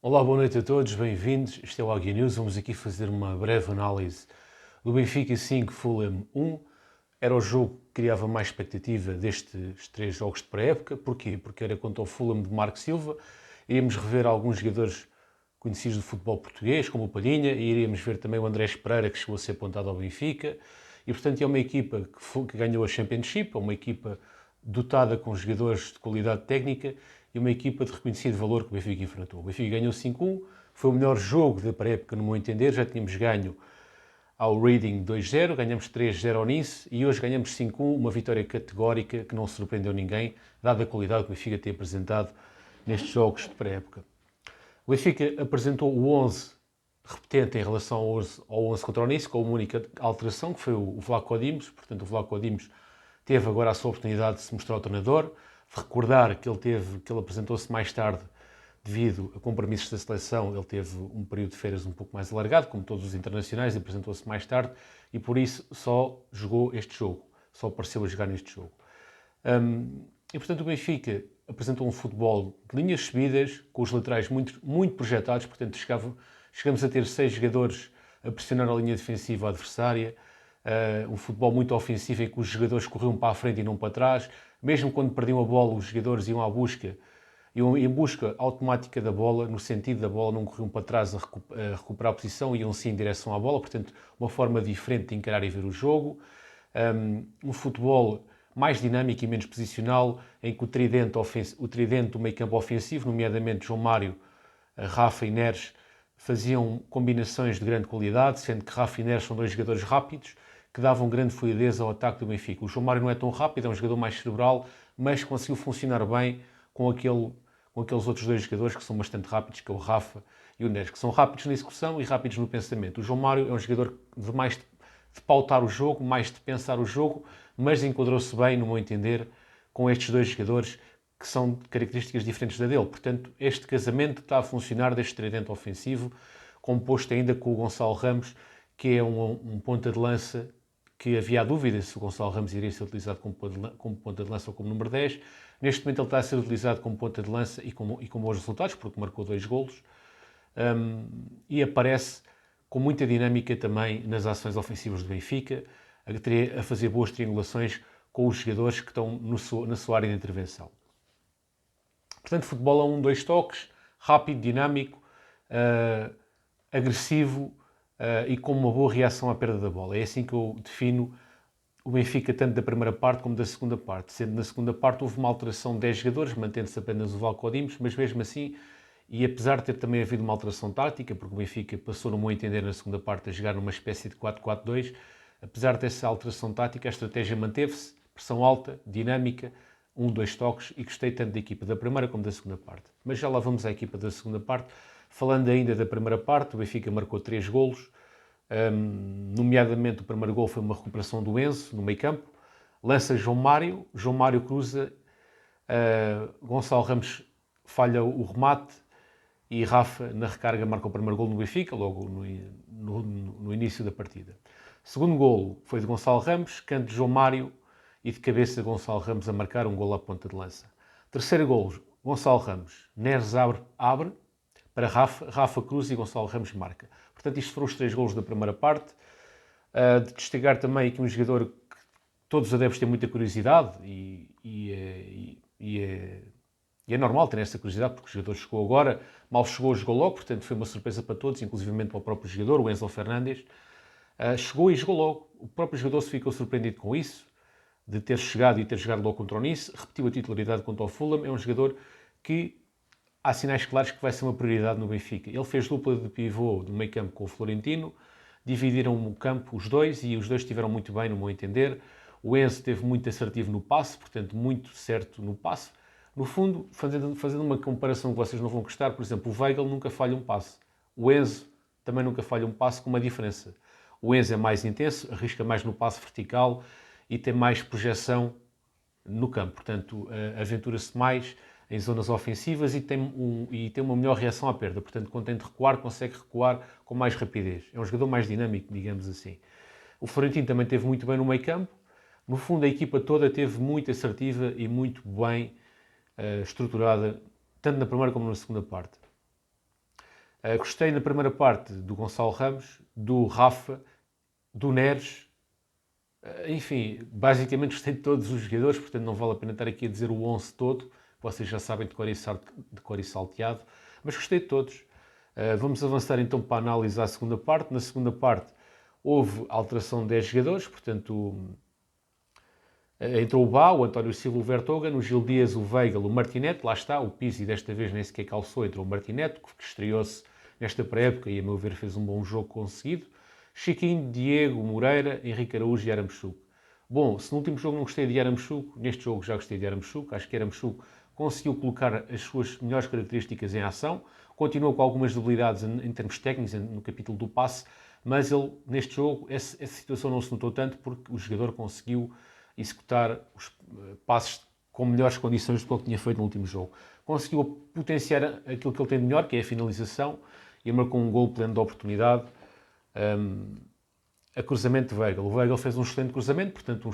Olá, boa noite a todos, bem-vindos. Este é o Águia News. Vamos aqui fazer uma breve análise do Benfica 5, Fulham 1. Era o jogo que criava mais expectativa destes três jogos de pré-época. Porquê? Porque era contra o Fulham de Marco Silva. Iríamos rever alguns jogadores conhecidos do futebol português, como o Palhinha, e iríamos ver também o Andrés Pereira, que chegou a ser apontado ao Benfica. E, portanto, é uma equipa que ganhou a Championship, é uma equipa dotada com jogadores de qualidade técnica e uma equipa de reconhecido valor que o Benfica enfrentou. O Benfica ganhou 5-1, foi o melhor jogo da pré-época, no meu entender. Já tínhamos ganho ao Reading 2-0, ganhamos 3-0 ao Nice e hoje ganhamos 5-1, uma vitória categórica que não surpreendeu ninguém, dada a qualidade que o Benfica tem apresentado nestes jogos de pré-época. O Benfica apresentou o 11 repetente em relação ao 11 contra o Nice, com uma única alteração, que foi o Vlaco Dimos. Portanto, o Vlaco Dimos teve agora a sua oportunidade de se mostrar ao treinador, de recordar que ele apresentou-se mais tarde devido a compromissos da seleção. Ele teve um período de férias um pouco mais alargado, como todos os internacionais, e apresentou-se mais tarde, e por isso só jogou este jogo, só apareceu a jogar neste jogo. E portanto o Benfica apresentou um futebol de linhas subidas, com os laterais muito projetados. Portanto chegamos a ter 6 jogadores a pressionar a linha defensiva adversária, um futebol muito ofensivo em que os jogadores corriam para a frente e não para trás. Mesmo quando perdiam a bola, os jogadores iam em busca automática da bola, no sentido da bola, não corriam para trás a recuperar a posição, iam sim em direção à bola. Portanto, uma forma diferente de encarar e ver o jogo. Um futebol mais dinâmico e menos posicional, em que o tridente do meio campo ofensivo, nomeadamente João Mário, Rafa e Neres, faziam combinações de grande qualidade, sendo que Rafa e Neres são dois jogadores rápidos, que davam grande fluidez ao ataque do Benfica. O João Mário não é tão rápido, é um jogador mais cerebral, mas conseguiu funcionar bem com aqueles outros dois jogadores que são bastante rápidos, que é o Rafa e o Neres, que são rápidos na execução e rápidos no pensamento. O João Mário é um jogador de pautar o jogo, mais de pensar o jogo, mas enquadrou-se bem, no meu entender, com estes dois jogadores que são de características diferentes da dele. Portanto, este casamento está a funcionar deste tridente ofensivo, composto ainda com o Gonçalo Ramos, que é um ponta de lança que havia dúvida se o Gonçalo Ramos iria ser utilizado como ponta de lança ou como número 10. Neste momento ele está a ser utilizado como ponta de lança e com bons resultados, porque marcou 2 golos. E aparece com muita dinâmica também nas ações ofensivas do Benfica, a fazer boas triangulações com os jogadores que estão na sua área de intervenção. Portanto, futebol a 2 toques, rápido, dinâmico, agressivo e com uma boa reação à perda da bola. É assim que eu defino o Benfica, tanto da primeira parte como da segunda parte. Sendo na segunda parte houve uma alteração de 10 jogadores, mantendo-se apenas o Vlaco Dimos, mas mesmo assim, e apesar de ter também havido uma alteração tática, porque o Benfica passou, no meu entender, na segunda parte a jogar numa espécie de 4-4-2, apesar dessa alteração tática, a estratégia manteve-se, pressão alta, dinâmica, 2 toques, e gostei tanto da equipa da primeira como da segunda parte. Mas já lá vamos à equipa da segunda parte. Falando ainda da primeira parte, o Benfica marcou 3 golos, nomeadamente o primeiro gol foi uma recuperação do Enzo no meio campo, lança João Mário cruza, Gonçalo Ramos falha o remate e Rafa na recarga marca o primeiro gol no Benfica, logo no início da partida. Segundo golo foi de Gonçalo Ramos, canto de João Mário e de cabeça Gonçalo Ramos a marcar um golo à ponta de lança. Terceiro golo, Gonçalo Ramos, Neres abre para Rafa cruz e Gonçalo Ramos marca. Portanto, isto foram os 3 golos da primeira parte. De destacar também aqui um jogador que todos os adeptos têm muita curiosidade e é normal ter essa curiosidade, porque o jogador chegou agora, mal chegou, jogou logo, portanto foi uma surpresa para todos, inclusive para o próprio jogador, o Enzo Fernandes. Chegou e jogou logo. O próprio jogador se ficou surpreendido com isso, de ter chegado e ter jogado logo contra o Nice, repetiu a titularidade contra o Fulham. É um jogador que há sinais claros que vai ser uma prioridade no Benfica. Ele fez dupla de pivô do meio campo com o Florentino, dividiram o campo os dois e os dois estiveram muito bem, no meu entender. O Enzo esteve muito assertivo no passe, portanto muito certo no passe. No fundo, fazendo uma comparação que vocês não vão gostar, por exemplo, o Weigl nunca falha um passe. O Enzo também nunca falha um passe, com uma diferença. O Enzo é mais intenso, arrisca mais no passe vertical e tem mais projeção no campo. Portanto, aventura-se mais em zonas ofensivas e tem uma melhor reação à perda. Portanto, quando tem de recuar, consegue recuar com mais rapidez. É um jogador mais dinâmico, digamos assim. O Florentino também esteve muito bem no meio campo. No fundo, a equipa toda esteve muito assertiva e muito bem estruturada, tanto na primeira como na segunda parte. Gostei na primeira parte do Gonçalo Ramos, do Rafa, do Neres. Enfim, basicamente gostei de todos os jogadores, portanto não vale a pena estar aqui a dizer o 11 todo, vocês já sabem de cor e salteado, mas gostei de todos. Vamos avançar então para a análise à segunda parte. Na segunda parte houve alteração de 10 jogadores, portanto entrou o Bá, o António Silva, o Vertonghen, o Gil Dias, o Weigl, o Martinete, lá está, o Pizzi desta vez nem sequer calçou, entrou o Martinete, que estreou-se nesta pré-época e a meu ver fez um bom jogo conseguido. Chiquinho, Diego, Moreira, Henrique Araújo e Aramchuk. Bom, se no último jogo não gostei de Aramchuk, neste jogo já gostei de Aramchuk. Acho que Aramchuk conseguiu colocar as suas melhores características em ação, continuou com algumas debilidades em termos técnicos no capítulo do passe, mas ele, neste jogo, essa situação não se notou tanto porque o jogador conseguiu executar os passes com melhores condições do que ele tinha feito no último jogo. Conseguiu potenciar aquilo que ele tem de melhor, que é a finalização, e marcou um gol pleno de oportunidade. A cruzamento de Weigl. O Weigl fez um excelente cruzamento, portanto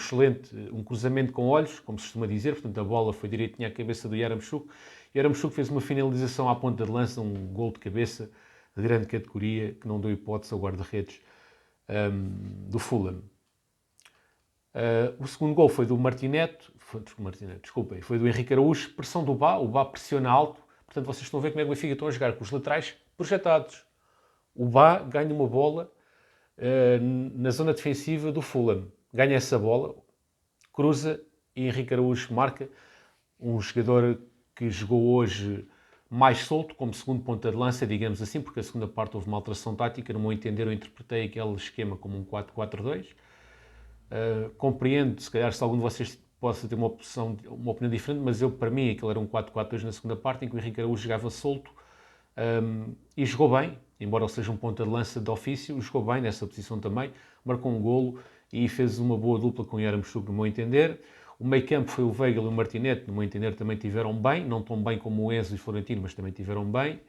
um cruzamento com olhos, como se costuma dizer, portanto a bola foi direitinha à cabeça do Yaramchuk. Yaramchuk fez uma finalização à ponta de lança, um gol de cabeça de grande categoria, que não deu hipótese ao guarda-redes do Fulham. O segundo gol foi do Martinete, foi do Henrique Araújo, pressão do Bá, o Bá pressiona alto, portanto vocês estão a ver como é que o Benfica estão a jogar com os laterais projetados. O Bá ganha uma bola na zona defensiva do Fulham. Ganha essa bola, cruza e Henrique Araújo marca. Um jogador que jogou hoje mais solto, como segundo ponta de lança, digamos assim, porque a segunda parte houve uma alteração tática. No meu entender, eu interpretei aquele esquema como um 4-4-2. Compreendo, se calhar, se algum de vocês possa ter uma opinião diferente, mas para mim, aquele era um 4-4-2 na segunda parte, em que o Henrique Araújo jogava solto e jogou bem, embora ele seja um ponta de lança de ofício, jogou bem nessa posição também, marcou um golo e fez uma boa dupla com o Yaramchuk, no meu entender. O meio campo foi o Weigl e o Martinete, no meu entender também tiveram bem, não tão bem como o Enzo e o Florentino, mas também tiveram bem.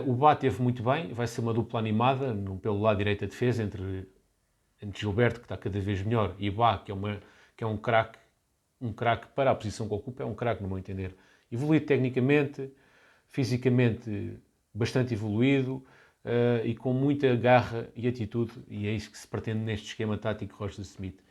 O Bá teve muito bem, vai ser uma dupla animada pelo lado direito da defesa entre Gilberto, que está cada vez melhor, e Bá, que é um craque para a posição que ocupa, é um craque no meu entender. Evoluído tecnicamente, fisicamente bastante evoluído e com muita garra e atitude, e é isso que se pretende neste esquema tático Roger Smith.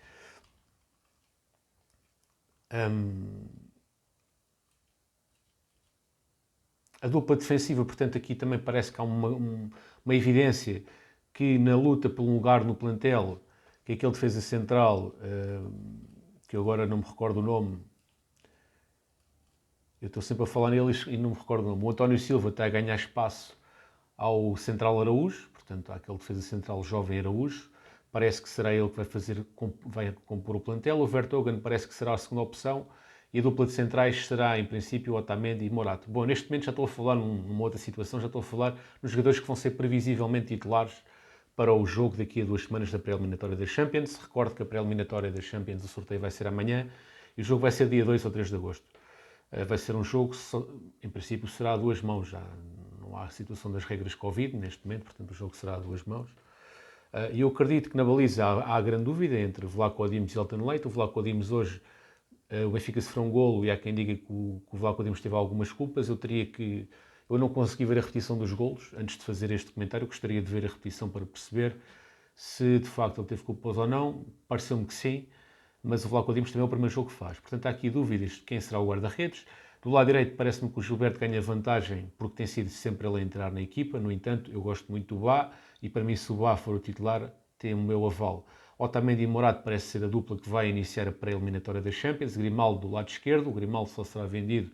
A dupla defensiva, portanto, aqui também parece que há uma evidência que na luta por um lugar no plantel, que aquele defesa central, que eu agora não me recordo o nome, eu estou sempre a falar nele e não me recordo o nome. O António Silva está a ganhar espaço ao central Araújo, portanto, àquele defesa central jovem Araújo. Parece que será ele que vai compor o plantel. O Vertonghen parece que será a segunda opção. E a dupla de centrais será, em princípio, Otamendi e Morato. Bom, neste momento já estou a falar numa outra situação, já estou a falar nos jogadores que vão ser previsivelmente titulares para o jogo daqui a 2 semanas da pré-eliminatória da Champions. Recordo que a pré-eliminatória da Champions, o sorteio vai ser amanhã e o jogo vai ser dia 2 ou 3 de agosto. Vai ser um jogo, em princípio, será a 2 mãos. Já não há a situação das regras Covid neste momento, portanto o jogo será a 2 mãos. E eu acredito que na baliza há grande dúvida entre Vlaco Dimos e Elton Leite. O Vlaco Dimos hoje, o Benfica sofreu um golo e há quem diga que o Vlaco Dimos teve algumas culpas. Eu não consegui ver a repetição dos golos antes de fazer este comentário. Gostaria de ver a repetição para perceber se de facto ele teve culpas ou não. Pareceu-me que sim, mas o Vlaco Dimos também é o primeiro jogo que faz. Portanto, há aqui dúvidas de quem será o guarda-redes. Do lado direito, parece-me que o Gilberto ganha vantagem porque tem sido sempre ele a entrar na equipa. No entanto, eu gosto muito do Bá e para mim, se o Bá for o titular, tem o meu aval. Otamendi e Morato parece ser a dupla que vai iniciar a pré-eliminatória da Champions. Grimaldo do lado esquerdo. O Grimaldo só será vendido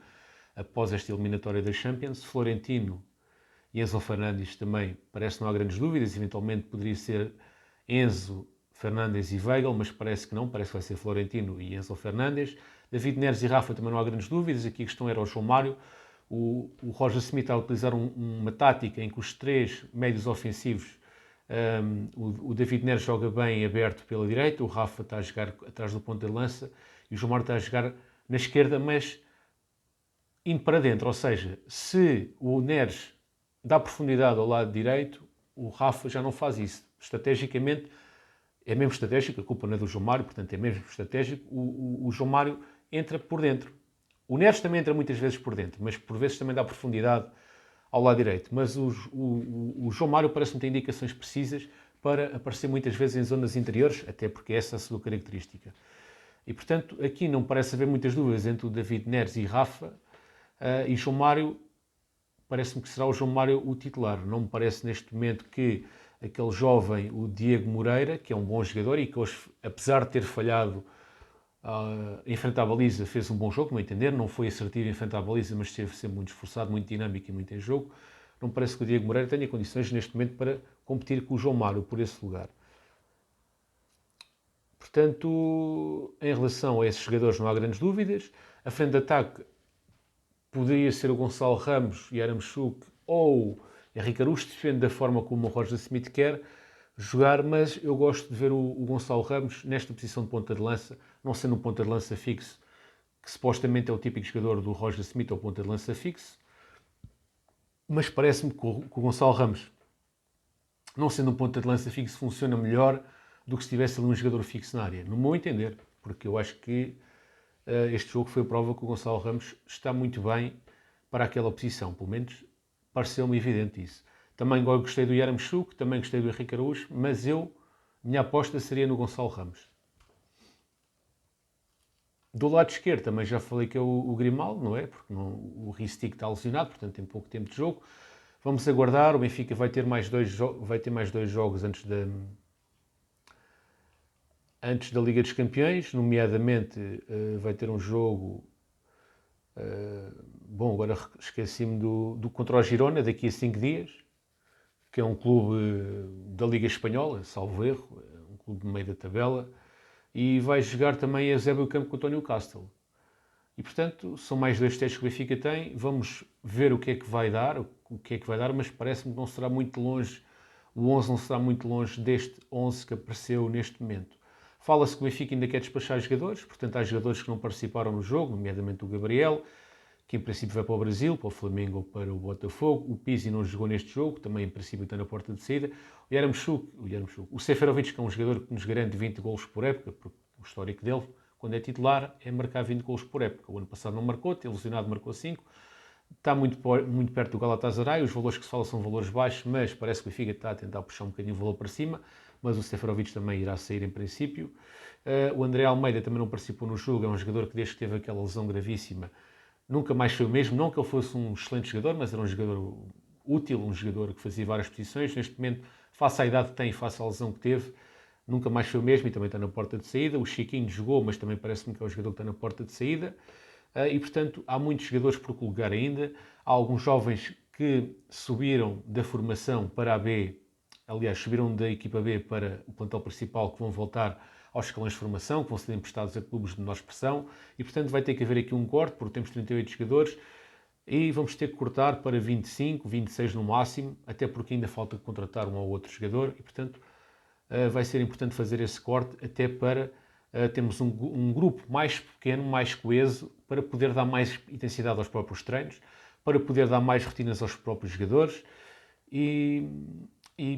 após esta eliminatória da Champions. Florentino e Enzo Fernandes também parece que não há grandes dúvidas. Eventualmente poderia ser Enzo, Fernandes e Weigl, mas parece que não. Parece que vai ser Florentino e Enzo Fernandes. David Neres e Rafa também não há grandes dúvidas. Aqui a questão era o João Mário. O Roger Smith está a utilizar uma tática em que os 3 médios ofensivos, o David Neres joga bem aberto pela direita, o Rafa está a jogar atrás do ponta de lança e o João Mário está a jogar na esquerda, mas indo para dentro. Ou seja, se o Neres dá profundidade ao lado direito, o Rafa já não faz isso. Estrategicamente, é mesmo estratégico, a culpa não é do João Mário, portanto é mesmo estratégico, o João Mário entra por dentro. O Neres também entra muitas vezes por dentro, mas por vezes também dá profundidade ao lado direito, mas o João Mário parece-me ter indicações precisas para aparecer muitas vezes em zonas interiores, até porque essa é a sua característica. E, portanto, aqui não parece haver muitas dúvidas entre o David Neres e Rafa, e João Mário, parece-me que será o João Mário o titular. Não me parece neste momento que aquele jovem, o Diego Moreira, que é um bom jogador e que hoje, apesar de ter falhado em frente à baliza, fez um bom jogo, não entender, não foi assertivo em frente à baliza, mas esteve sempre muito esforçado, muito dinâmico e muito em jogo. Não me parece que o Diego Moreira tenha condições neste momento para competir com o João Mário por esse lugar. Portanto, em relação a esses jogadores não há grandes dúvidas. A frente de ataque poderia ser o Gonçalo Ramos e Yaramchuk ou Henrique Araújo, depende da forma como o Roger Smith quer jogar, mas eu gosto de ver o Gonçalo Ramos nesta posição de ponta de lança, não sendo um ponta de lança fixo, que supostamente é o típico jogador do Roger Smith ou ponta de lança fixo, mas parece-me que o Gonçalo Ramos, não sendo um ponta de lança fixo, funciona melhor do que se tivesse ali um jogador fixo na área, no meu entender, porque eu acho que este jogo foi a prova que o Gonçalo Ramos está muito bem para aquela posição, pelo menos pareceu-me evidente isso. Também gostei do Yaramchuk, também gostei do Henrique Araújo, mas minha aposta seria no Gonçalo Ramos. Do lado esquerdo também já falei que é o Grimaldo, não é? Porque o Ristic está lesionado, portanto tem pouco tempo de jogo. Vamos aguardar, o Benfica vai ter mais dois jogos antes da Liga dos Campeões, nomeadamente vai ter um jogo, bom, agora esqueci-me do contra o Girona, daqui a 5 dias, que é um clube da Liga Espanhola, salvo erro, um clube no meio da tabela, e vai jogar também a Eusébio Campo com o António Castro. E, portanto, são mais 2 testes que o Benfica tem, vamos ver o que é que vai dar, mas parece-me que não será muito longe, o 11 não será muito longe deste 11 que apareceu neste momento. Fala-se que o Benfica ainda quer despachar jogadores, portanto há jogadores que não participaram no jogo, nomeadamente o Gabriel, que em princípio vai para o Brasil, para o Flamengo ou para o Botafogo. O Pizzi não jogou neste jogo, também em princípio está na porta de saída. O Seferovic, que é um jogador que nos garante 20 golos por época, porque o histórico dele, quando é titular, é marcar 20 golos por época. O ano passado não marcou, teve lesionado, marcou 5. Está muito perto do Galatasaray, os valores que se falam são valores baixos, mas parece que o Benfica está a tentar puxar um bocadinho o valor para cima, mas o Seferovic também irá sair em princípio. O André Almeida também não participou no jogo, é um jogador que desde que teve aquela lesão gravíssima, nunca mais foi o mesmo, não que ele fosse um excelente jogador, mas era um jogador útil, um jogador que fazia várias posições. Neste momento, face à idade que tem, face à lesão que teve, nunca mais foi o mesmo e também está na porta de saída. O Chiquinho jogou, mas também parece-me que é um jogador que está na porta de saída. E, portanto, há muitos jogadores por colocar ainda. Há alguns jovens que subiram da formação para a B, aliás, subiram da equipa B para o plantel principal, que vão voltar aos escalões de formação, que vão ser emprestados a clubes de menor expressão, e portanto vai ter que haver aqui um corte, porque temos 38 jogadores, e vamos ter que cortar para 25, 26 no máximo, até porque ainda falta contratar um ou outro jogador, e portanto vai ser importante fazer esse corte, até para termos um grupo mais pequeno, mais coeso, para poder dar mais intensidade aos próprios treinos, para poder dar mais rotinas aos próprios jogadores, e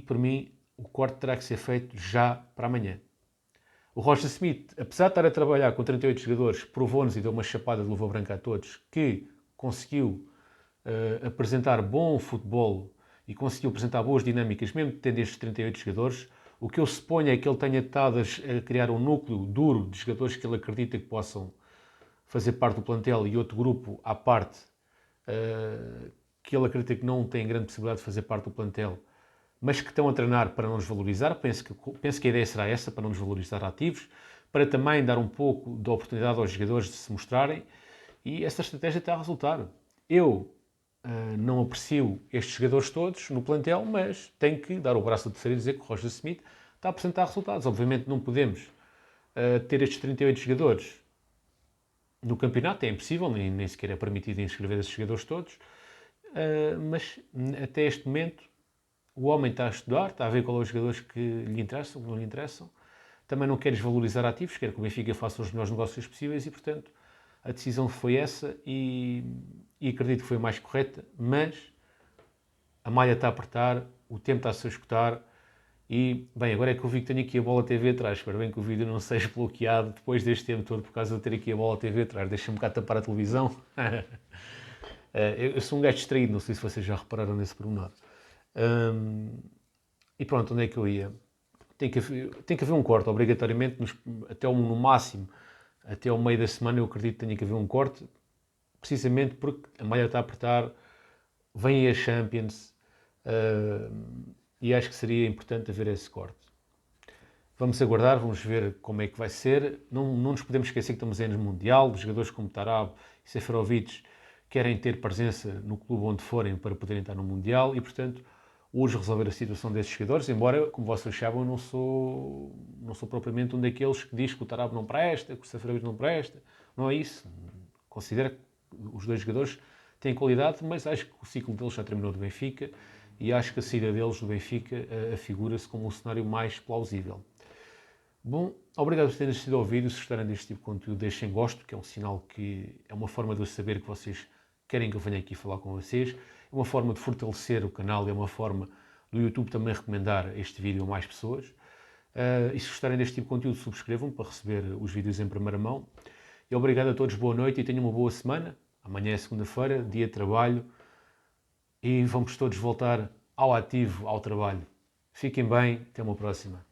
por mim o corte terá que ser feito já para amanhã. O Roger Smith, apesar de estar a trabalhar com 38 jogadores, provou-nos e deu uma chapada de luva branca a todos que conseguiu apresentar bom futebol e conseguiu apresentar boas dinâmicas, mesmo tendo estes 38 jogadores. O que eu suponho é que ele tenha estado a criar um núcleo duro de jogadores que ele acredita que possam fazer parte do plantel e outro grupo à parte que ele acredita que não tem grande possibilidade de fazer parte do plantel, mas que estão a treinar para não nos valorizar. Penso que a ideia será essa, para não nos valorizar ativos, para também dar um pouco de oportunidade aos jogadores de se mostrarem, e essa estratégia está a resultar. Eu não aprecio estes jogadores todos no plantel, mas tenho que dar o braço a terceiro e dizer que o Roger Smith está a apresentar resultados. Obviamente não podemos ter estes 38 jogadores no campeonato, é impossível, nem sequer é permitido inscrever esses jogadores todos, mas até este momento o homem está a estudar, está a ver quais são os jogadores que lhe interessam, que não lhe interessam. Também não quer desvalorizar ativos, quer que o Benfica faça os melhores negócios possíveis e, portanto, a decisão foi essa e acredito que foi a mais correta, mas a malha está a apertar, o tempo está a se escutar e, bem, agora é que eu vi que tenho aqui a Bola TV atrás. Espero bem que o vídeo não seja bloqueado depois deste tempo todo por causa de ter aqui a Bola TV atrás. Deixa-me cá tapar a televisão. Eu sou um gajo distraído, não sei se vocês já repararam nesse pormenor. E pronto, onde é que eu ia? Tem que haver um corte, obrigatoriamente, no máximo, até ao meio da semana, eu acredito que tenha que haver um corte, precisamente porque a malha está a apertar, vem aí a Champions, e acho que seria importante haver esse corte. Vamos aguardar, vamos ver como é que vai ser. Não nos podemos esquecer que estamos em anos mundial, os jogadores como Tarab e Seferovic querem ter presença no clube onde forem para poderem estar no Mundial e, portanto, hoje resolver a situação desses jogadores, embora, como vocês sabem, eu não sou propriamente um daqueles que diz que o Tarab não presta, que o Seferovic não presta. Não é isso. Considero que os dois jogadores têm qualidade, mas acho que o ciclo deles já terminou do Benfica e acho que a saída deles do Benfica afigura-se como um cenário mais plausível. Bom, obrigado por terem assistido ao vídeo. Se gostarem deste tipo de conteúdo, deixem gosto, que é um sinal que é uma forma de eu saber que vocês querem que eu venha aqui falar com vocês. É uma forma de fortalecer o canal, é uma forma do YouTube também recomendar este vídeo a mais pessoas. E se gostarem deste tipo de conteúdo, subscrevam para receber os vídeos em primeira mão. E obrigado a todos, boa noite e tenham uma boa semana. Amanhã é segunda-feira, dia de trabalho e vamos todos voltar ao ativo, ao trabalho. Fiquem bem, até uma próxima.